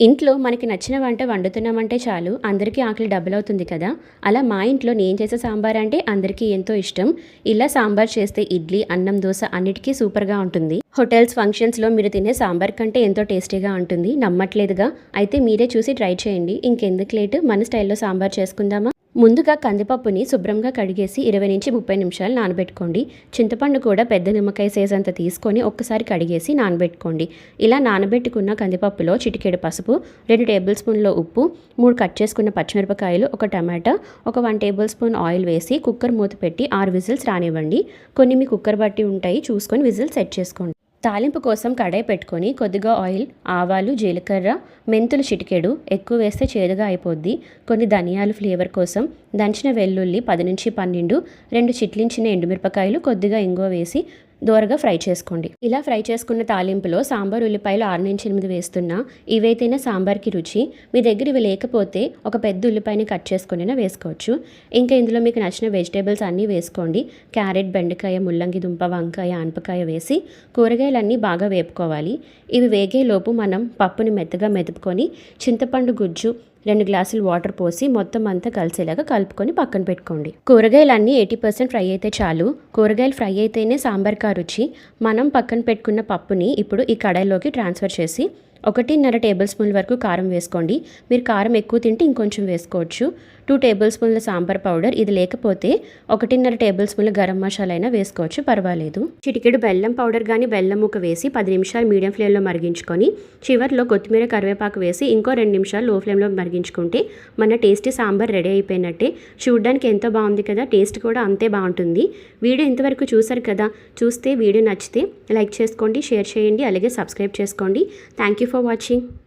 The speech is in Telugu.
ఇంట్లో మనకి నచ్చిన వంట వండుతున్నామంటే చాలు అందరికీ ఆకలి డబుల్ అవుతుంది కదా. అలా మా ఇంట్లో నేను చేసే సాంబార్ అంటే అందరికీ ఎంతో ఇష్టం. ఇలా సాంబార్ చేస్తే ఇడ్లీ, అన్నం, దోశ అన్నిటికీ సూపర్గా ఉంటుంది. హోటల్స్, ఫంక్షన్స్లో మీరు తినే సాంబార్ కంటే ఎంతో టేస్టీగా ఉంటుంది. నమ్మట్లేదుగా? అయితే మీరే చూసి ట్రై చేయండి. ఇంకెందుకు లేటు, మన స్టైల్లో సాంబార్ చేసుకుందామా? ముందుగా కందిపప్పుని శుభ్రంగా కడిగేసి 20 నుంచి 30 నిమిషాలు నానబెట్టుకోండి. చింతపండు కూడా పెద్ద నిమ్మకాయ సైజ్ అంత తీసుకొని ఒక్కసారి కడిగేసి నానబెట్టుకోండి. ఇలా నానబెట్టుకున్న కందిపప్పులో చిటికెడు పసుపు, 2 టేబుల్ స్పూన్ల ఉప్పు, 3 కట్ చేసుకున్న పచ్చిమిరపకాయలు, 1 టమాటా, ఒక 1 టేబుల్ స్పూన్ ఆయిల్ వేసి కుక్కర్ మూత పెట్టి 6 విజిల్స్ రానివ్వండి. కొన్ని మీ కుక్కర్ బట్టి ఉంటాయి, చూసుకొని విజిల్ సెట్ చేసుకోండి. తాలింపు కోసం కడాయి పెట్టుకొని కొద్దిగా ఆయిల్, ఆవాలు, జీలకర్ర, మెంతులు చిటికెడు, ఎక్కువ వేస్తే చేదుగా అయిపోద్ది. కొన్ని ధనియాలు ఫ్లేవర్ కోసం, దంచిన వెల్లుల్లి 10 నుంచి 12, 2 చిట్లించిన ఎండుమిరపకాయలు, కొద్దిగా ఇంగువ వేసి దోరగా ఫ్రై చేసుకోండి. ఇలా ఫ్రై చేసుకున్న తాలింపులో సాంబార్ ఉల్లిపాయలు 6 నుంచి 8 వేస్తున్నా. ఇవైతేనే సాంబార్కి రుచి. మీ దగ్గర ఇవి లేకపోతే ఒక పెద్ద ఉల్లిపాయని కట్ చేసుకుని వేసుకోవచ్చు. ఇంకా ఇందులో మీకు నచ్చిన వెజిటేబుల్స్ అన్నీ వేసుకోండి. క్యారెట్, బెండకాయ, ముల్లంగి దుంప, వంకాయ, ఆనపకాయ వేసి కూరగాయలన్నీ బాగా వేపుకోవాలి. ఇవి వేగేలోపు మనం పప్పుని మెత్తగా మెదుపుకొని చింతపండు గుజ్జు 2 గ్లాసులు వాటర్ పోసి మొత్తం అంతా కలిసేలాగా కలుపుకొని పక్కన పెట్టుకోండి. కూరగాయలన్నీ 80% ఫ్రై అయితే చాలు. కూరగాయలు ఫ్రై అయితేనే సాంబార్కి రుచి. మనం పక్కన పెట్టుకున్న పప్పుని ఇప్పుడు ఈ కడాయిలోకి ట్రాన్స్ఫర్ చేసి 1.5 టేబుల్ స్పూన్ల వరకు కారం వేసుకోండి. మీరు కారం ఎక్కువ తింటే ఇంకొంచెం వేసుకోవచ్చు. 2 టేబుల్ స్పూన్ల సాంబార్ పౌడర్, ఇది లేకపోతే 1.5 టేబుల్ స్పూన్ల గరం మసాలా అయినా వేసుకోవచ్చు, పర్వాలేదు. చిటికెడు బెల్లం పౌడర్ కానీ బెల్లం ముక్క వేసి 10 నిమిషాలు మీడియం ఫ్లేమ్లో మరిగించుకొని చివర్లో కొత్తిమీర, కరివేపాకు వేసి ఇంకో 2 నిమిషాలు లో ఫ్లేమ్లో మరిగించుకుంటే మన టేస్టీ సాంబార్ రెడీ అయిపోయినట్టే. చూడడానికి ఎంతో బాగుంది కదా, టేస్ట్ కూడా అంతే బాగుంటుంది. వీడియో ఇంతవరకు చూసారు కదా. చూస్తే వీడియో నచ్చితే లైక్ చేసుకోండి, షేర్ చేయండి, అలాగే సబ్స్క్రైబ్ చేసుకోండి. Thank you for watching.